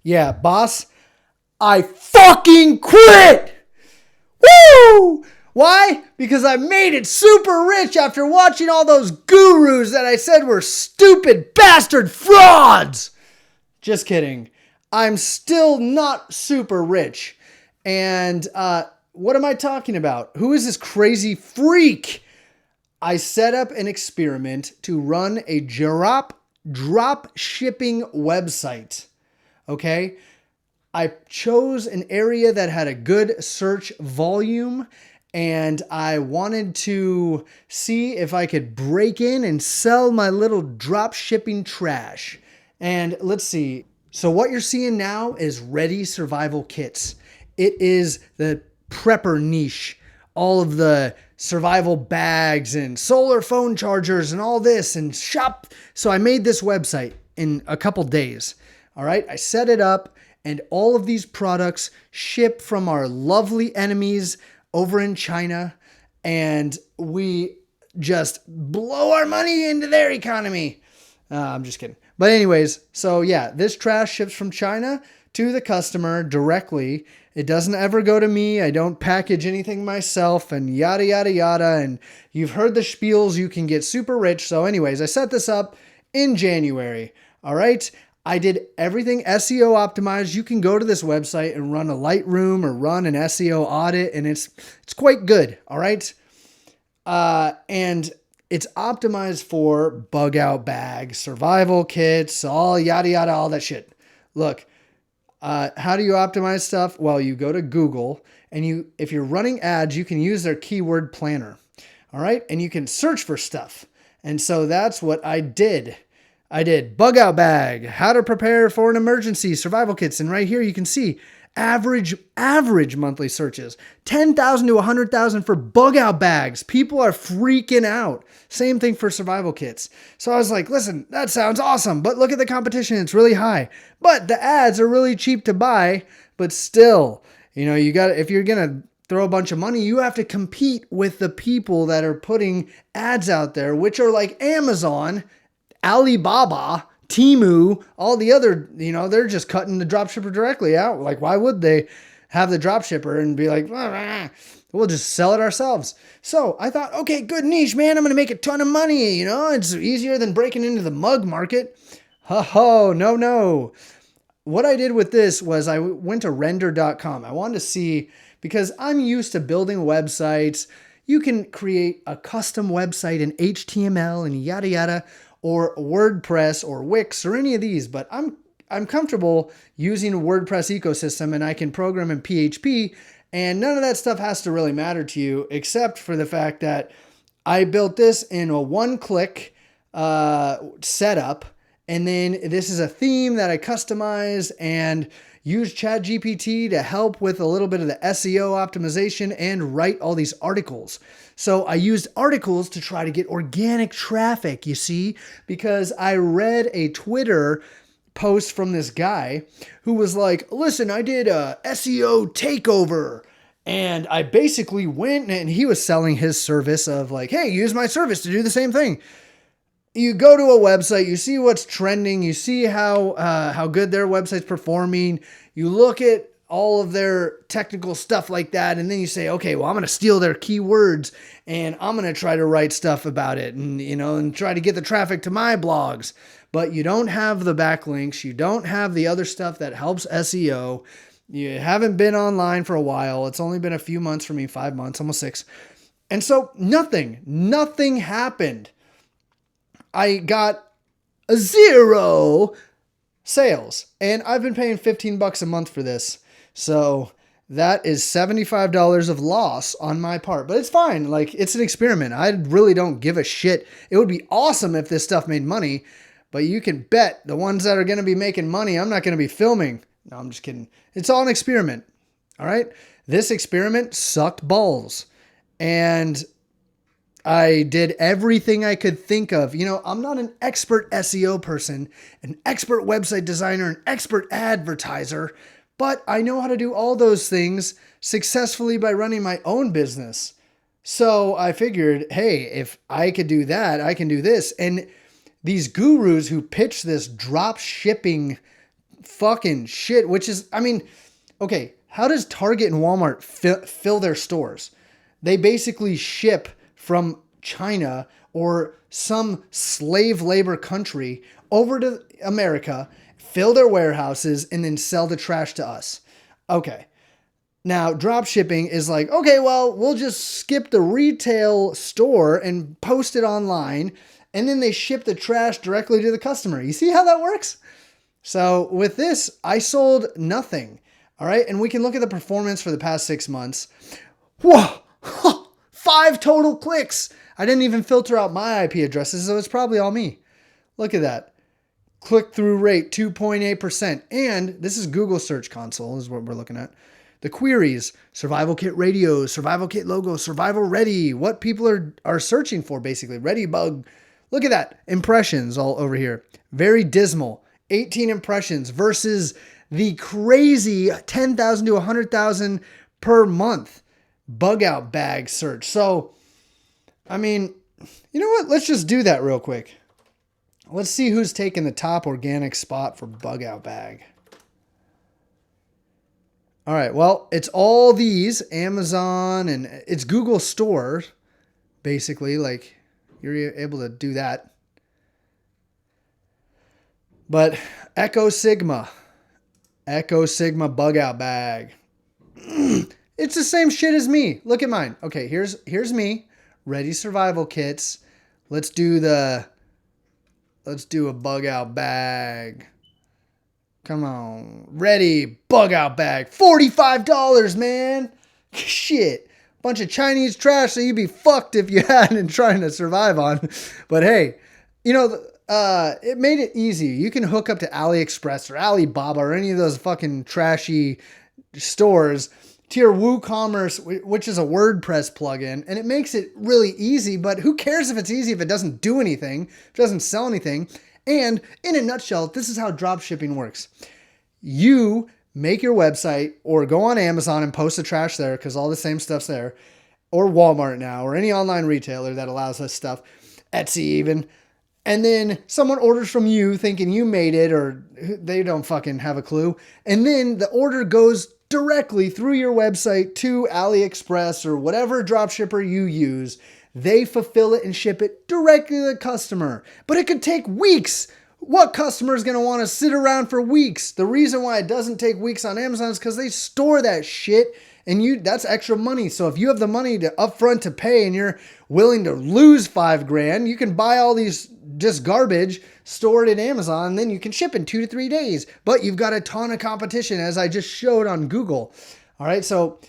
Yeah, boss, I fucking quit! Woo! Why? Because I made it super rich after watching all those gurus that I said were stupid bastard frauds! Just kidding. I'm still not super rich. And what am I talking about? Who is this crazy freak? I set up an experiment to run a drop shipping website. Okay? I chose an area that had a good search volume, and I wanted to see if I could break in and sell my little drop shipping trash. And let's see. So what you're seeing now is ready survival kits. It is the prepper niche. All of the survival bags and solar phone chargers and all this and shop. So I made this website in a couple days. All right. I set it up, and all of these products ship from our lovely enemies over in China. And we just blow our money into their economy. I'm just kidding. But anyways, so yeah, this trash ships from China to the customer directly. It doesn't ever go to me. I don't package anything myself and yada, yada, yada. And you've heard the spiels. You can get super rich. So anyways, I set this up in January. All right. I did everything SEO optimized. You can go to this website and run a Lightroom or run an SEO audit, and it's quite good. All right. And it's optimized for bug out bags, survival kits, all yada, yada, all that shit. Look, how do you optimize stuff? Well, you go to Google, and if you're running ads, you can use their keyword planner. All right. And you can search for stuff. And so that's what I did. I did bug out bag, how to prepare for an emergency, survival kits. And right here you can see average monthly searches, 10,000 to 100,000 for bug out bags. People are freaking out. Same thing for survival kits. So I was like, listen, that sounds awesome, but look at the competition. It's really high, but the ads are really cheap to buy. But still, if you're going to throw a bunch of money, you have to compete with the people that are putting ads out there, which are like Amazon, Alibaba, Temu, all the other, they're just cutting the dropshipper directly out. Like, why would they have the dropshipper and be like, we'll just sell it ourselves? So I thought, okay, good niche, man. I'm going to make a ton of money. It's easier than breaking into the mug market. No. What I did with this was I went to render.com. I wanted to see, because I'm used to building websites. You can create a custom website in HTML and yada, yada, or WordPress or Wix or any of these, but I'm comfortable using a WordPress ecosystem, and I can program in PHP, and none of that stuff has to really matter to you, except for the fact that I built this in a one-click setup, and then this is a theme that I customized and used ChatGPT to help with a little bit of the SEO optimization and write all these articles. So I used articles to try to get organic traffic, you see, because I read a Twitter post from this guy who was like, listen, I did a SEO takeover. And I basically went, and he was selling his service of like, hey, use my service to do the same thing. You go to a website, you see what's trending, you see how good their website's performing, you look at all of their technical stuff like that, and then you say, okay, well, I'm going to steal their keywords, and I'm going to try to write stuff about it, and try to get the traffic to my blogs. But you don't have the backlinks, you don't have the other stuff that helps SEO, you haven't been online for a while, it's only been a few months for me, 5 months, almost 6. And so nothing happened. I got a 0 sales, and I've been paying $15 a month for this. So that is $75 of loss on my part, but it's fine. Like, it's an experiment. I really don't give a shit. It would be awesome if this stuff made money, but you can bet the ones that are going to be making money, I'm not going to be filming. No, I'm just kidding. It's all an experiment. All right. This experiment sucked balls, and I did everything I could think of. I'm not an expert SEO person, an expert website designer, an expert advertiser, but I know how to do all those things successfully by running my own business. So I figured, hey, if I could do that, I can do this. And these gurus who pitch this drop shipping fucking shit, which is, I mean, okay, how does Target and Walmart fill their stores? They basically ship from China or some slave labor country over to America, fill their warehouses, and then sell the trash to us. Okay. Now, drop shipping is like, okay, well, we'll just skip the retail store and post it online, and then they ship the trash directly to the customer. You see how that works? So with this, I sold nothing. All right. And we can look at the performance for the past 6 months. Whoa, 5 total clicks. I didn't even filter out my IP addresses, so it's probably all me. Look at that. Click-through rate, 2.8%. And this is Google Search Console is what we're looking at. The queries, survival kit radios, survival kit logo, survival ready. What people are searching for, basically. Ready bug. Look at that. Impressions all over here. Very dismal. 18 impressions versus the crazy 10,000 to 100,000 per month bug out bag search. So, I mean, you know what? Let's just do that real quick. Let's see who's taking the top organic spot for bug out bag. All right. Well, it's all these Amazon and it's Google Store, basically. Like you're able to do that. But Echo Sigma bug out bag. It's the same shit as me. Look at mine. Okay, here's me. Ready survival kits. Let's do a bug out bag. Come on. Ready bug out bag. $45, man. Shit. Bunch of Chinese trash, so you'd be fucked if you hadn't trying to survive on. But hey, you know, it made it easy. You can hook up to AliExpress or Alibaba or any of those fucking trashy stores to your WooCommerce, which is a WordPress plugin, and it makes it really easy, but who cares if it's easy if it doesn't do anything, if it doesn't sell anything. And in a nutshell, this is how dropshipping works. You make your website or go on Amazon and post the trash there because all the same stuff's there, or Walmart now, or any online retailer that allows us stuff, Etsy even. And then someone orders from you thinking you made it or they don't fucking have a clue. And then the order goes directly through your website to AliExpress or whatever dropshipper you use. They fulfill it and ship it directly to the customer. But it could take weeks. What customer is going to want to sit around for weeks? The reason why it doesn't take weeks on Amazon is because they store that shit and that's extra money. So if you have the money to upfront to pay and you're willing to lose $5,000, you can buy all these just garbage, store it in Amazon, and then you can ship in 2 to 3 days. But you've got a ton of competition, as I just showed on Google. All right, so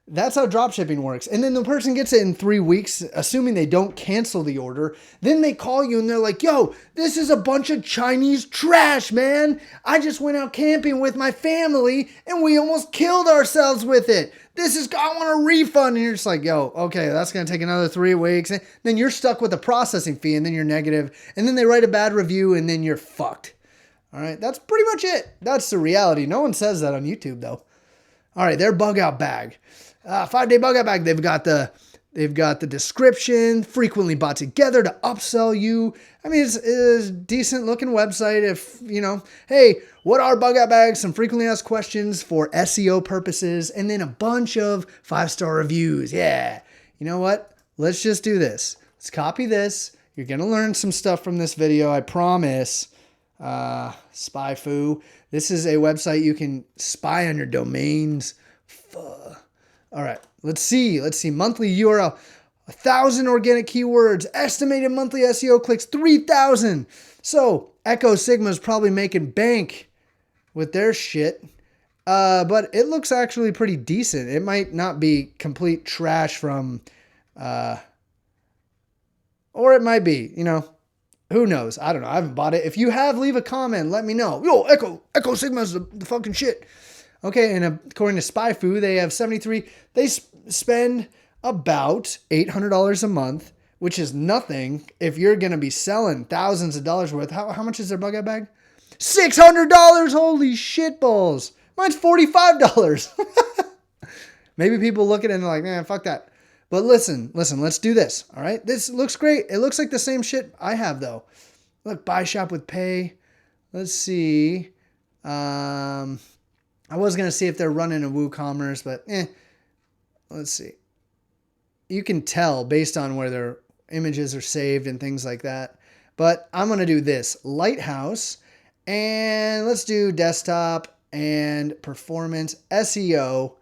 that's how dropshipping works. And then the person gets it in 3 weeks, assuming they don't cancel the order. Then they call you and they're like, yo, this is a bunch of Chinese trash, man. I just went out camping with my family and we almost killed ourselves with it. I want a refund. And you're just like, yo, okay, that's going to take another 3 weeks. And then you're stuck with a processing fee and then you're negative. And then they write a bad review and then you're fucked. All right, that's pretty much it. That's the reality. No one says that on YouTube though. All right, their bug out bag. 5-day bug out bag. They've got the description, frequently bought together to upsell you. I mean, it's a decent looking website. If you know, hey, what are bug out bags? Some frequently asked questions for SEO purposes, and then a bunch of 5-star reviews. Yeah, you know what? Let's just do this. Let's copy this. You're gonna learn some stuff from this video, I promise. SpyFu. This is a website you can spy on your domains. All right, let's see. Monthly URL, 1,000 organic keywords, estimated monthly SEO clicks, 3,000. So Echo Sigma is probably making bank with their shit. But it looks actually pretty decent. It might not be complete trash from, or it might be, you know, who knows? I don't know. I haven't bought it. If you have, leave a comment. Let me know. Yo, Echo Sigma is the fucking shit. Okay, and according to SpyFu, they have 73. They spend about $800 a month, which is nothing if you're going to be selling thousands of dollars worth. How much is their bug out bag? $600. Holy shitballs. Mine's $45. Maybe people look at it and they're like, man, fuck that. But listen, let's do this. All right, this looks great. It looks like the same shit I have though. Look, buy shop with pay. Let's see. I was going to see if they're running a WooCommerce, but let's see. You can tell based on where their images are saved and things like that. But I'm going to do this Lighthouse, and let's do desktop and performance, SEO,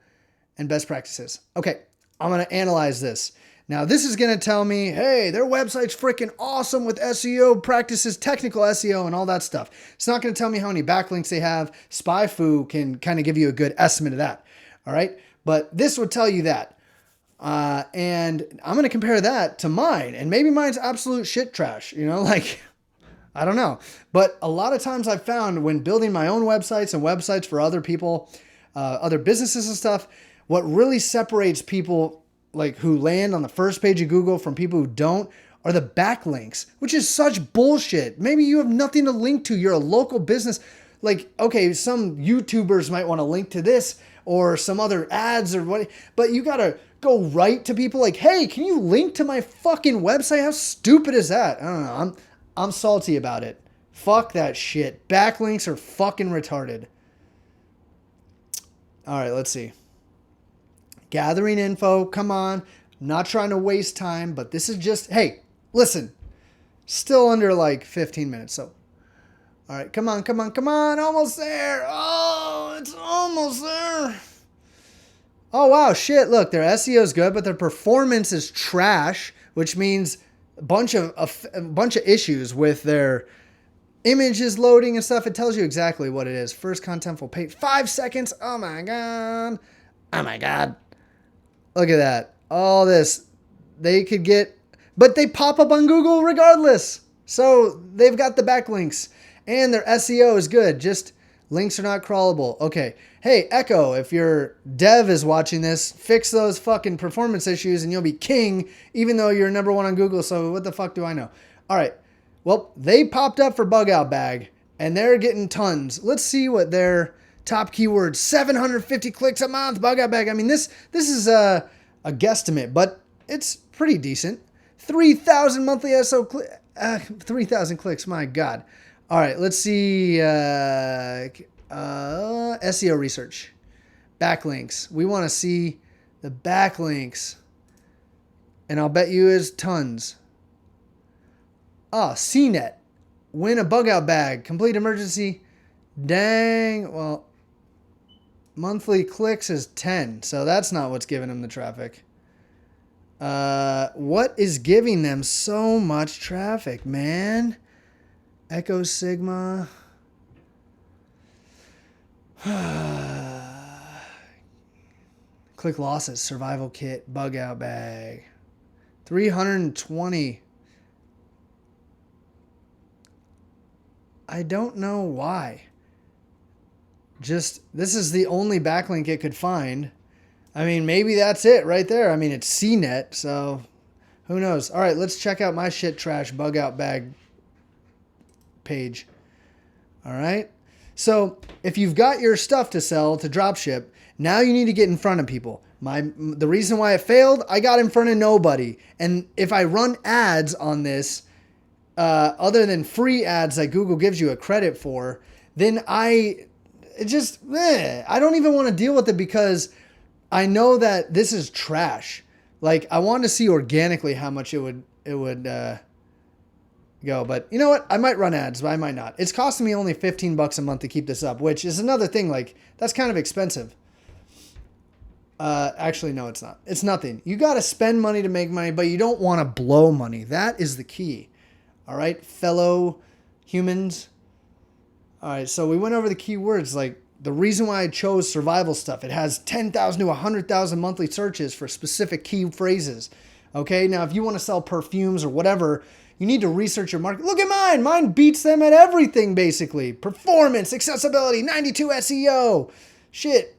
and best practices. Okay, I'm going to analyze this. Now, this is going to tell me, hey, their website's freaking awesome with SEO practices, technical SEO, and all that stuff. It's not going to tell me how many backlinks they have. SpyFu can kind of give you a good estimate of that. All right, but this would tell you that. And I'm going to compare that to mine, and maybe mine's absolute shit trash, like, I don't know. But a lot of times I've found when building my own websites and websites for other people, other businesses and stuff, what really separates people like who land on the first page of Google from people who don't are the backlinks, which is such bullshit. Maybe you have nothing to link to. You're a local business. Like, okay, some YouTubers might want to link to this or some other ads or what, but you got to go right to people like, hey, can you link to my fucking website? How stupid is that? I don't know. I'm salty about it. Fuck that shit. Backlinks are fucking retarded. All right, let's see. Gathering info. Come on. I'm not trying to waste time, but this is just, hey, listen. Still under like 15 minutes. So, all right, come on. Almost there. Oh, it's almost there. Oh, wow. Shit. Look, their SEO is good, but their performance is trash, which means a bunch of issues with their images loading and stuff. It tells you exactly what it is. First contentful page. 5 seconds. Oh, my God. Oh, my God. Look at that. All this. They could get, but they pop up on Google regardless. So they've got the backlinks and their SEO is good. Just links are not crawlable. Okay. Hey, Echo, if your dev is watching this, fix those fucking performance issues and you'll be king, even though you're number one on Google. So what the fuck do I know? All right. Well, they popped up for Bug Out Bag and they're getting tons. Let's see what their top keywords, 750 clicks a month, Bug Out Bag. I mean, this is a guesstimate, but it's pretty decent. 3,000 monthly 3,000 clicks. My God. All right, let's see. SEO research. Backlinks. We want to see the backlinks. And I'll bet you is tons. CNET. Win a Bug Out Bag. Complete emergency. Dang. Well, monthly clicks is 10. So that's not what's giving them the traffic. What is giving them so much traffic, man? Echo Sigma. Click losses, survival kit, Bug Out Bag. 320. I don't know why. Just, this is the only backlink it could find. I mean, maybe that's it right there. I mean, it's CNET, so who knows? All right, let's check out my shit trash Bug Out Bag page. All right. So if you've got your stuff to sell to dropship, now you need to get in front of people. The reason why it failed, I got in front of nobody. And if I run ads on this, other than free ads that Google gives you a credit for, then I don't even want to deal with it because I know that this is trash. Like, I want to see organically how much it would go. But you know what? I might run ads, but I might not. It's costing me only $15 a month to keep this up, which is another thing. Like, that's kind of expensive. Actually, no, it's not. It's nothing. You got to spend money to make money, but you don't want to blow money. That is the key. All right, fellow humans. All right, so we went over the keywords. Like, the reason why I chose survival stuff, it has 10,000 to 100,000 monthly searches for specific key phrases. Okay, now if you want to sell perfumes or whatever, you need to research your market. Look at mine. Mine beats them at everything, basically. Performance, accessibility, 92 SEO. Shit.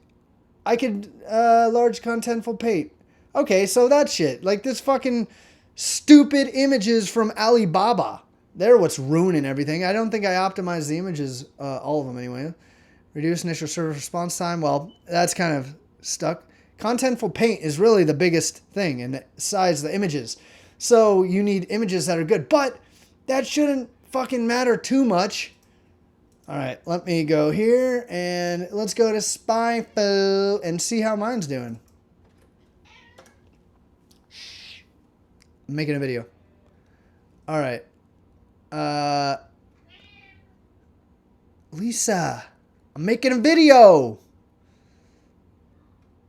I could, large contentful page. Okay, so that shit. Like this fucking stupid images from Alibaba. They're what's ruining everything. I don't think I optimized the images, all of them anyway. Reduce initial service response time. Well, that's kind of stuck. Contentful paint is really the biggest thing, and besides the images. So you need images that are good, but that shouldn't fucking matter too much. All right, let me go here and let's go to Spyfo and see how mine's doing. I'm making a video. All right. Lisa, I'm making a video.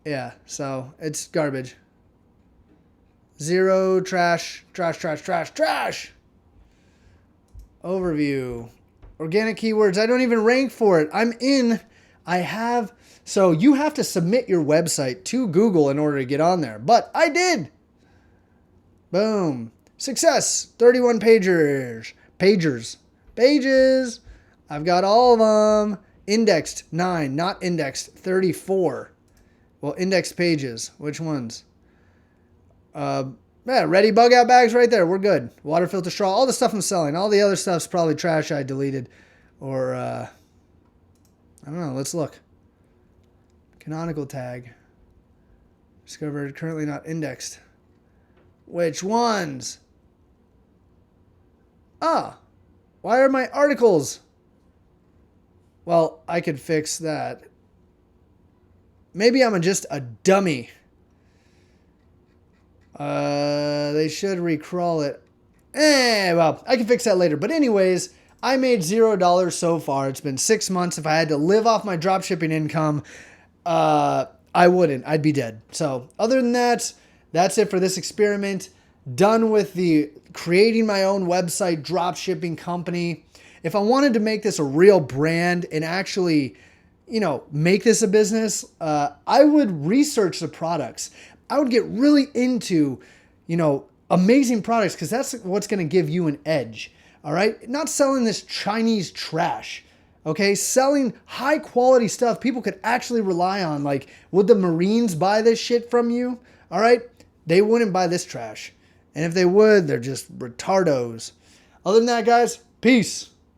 Yeah, so it's garbage. 0, trash, trash, trash, trash, trash. Overview. Organic keywords. I don't even rank for it. So you have to submit your website to Google in order to get on there. But I did. Boom. Success. 31 pagers. Pages. I've got all of them. Indexed 9, not indexed 34. Well, indexed pages. Which ones? Yeah, ready bug out bags right there. We're good. Water filter straw. All the stuff I'm selling. All the other stuff's probably trash I deleted. Or, I don't know. Let's look. Canonical tag. Discovered currently not indexed. Which ones? Why are my articles? Well, I could fix that. Maybe I'm just a dummy. They should recrawl it. Well, I can fix that later. But anyways, I made $0 so far. It's been 6 months. If I had to live off my dropshipping income, I wouldn't. I'd be dead. So other than that, that's it for this experiment. Done with the creating my own website dropshipping company. If I wanted to make this a real brand and actually, make this a business, I would research the products. I would get really into, amazing products because that's what's going to give you an edge. All right. Not selling this Chinese trash. Okay. Selling high quality stuff people could actually rely on. Like, would the Marines buy this shit from you? All right. They wouldn't buy this trash. And if they would, they're just retardos. Other than that, guys, peace.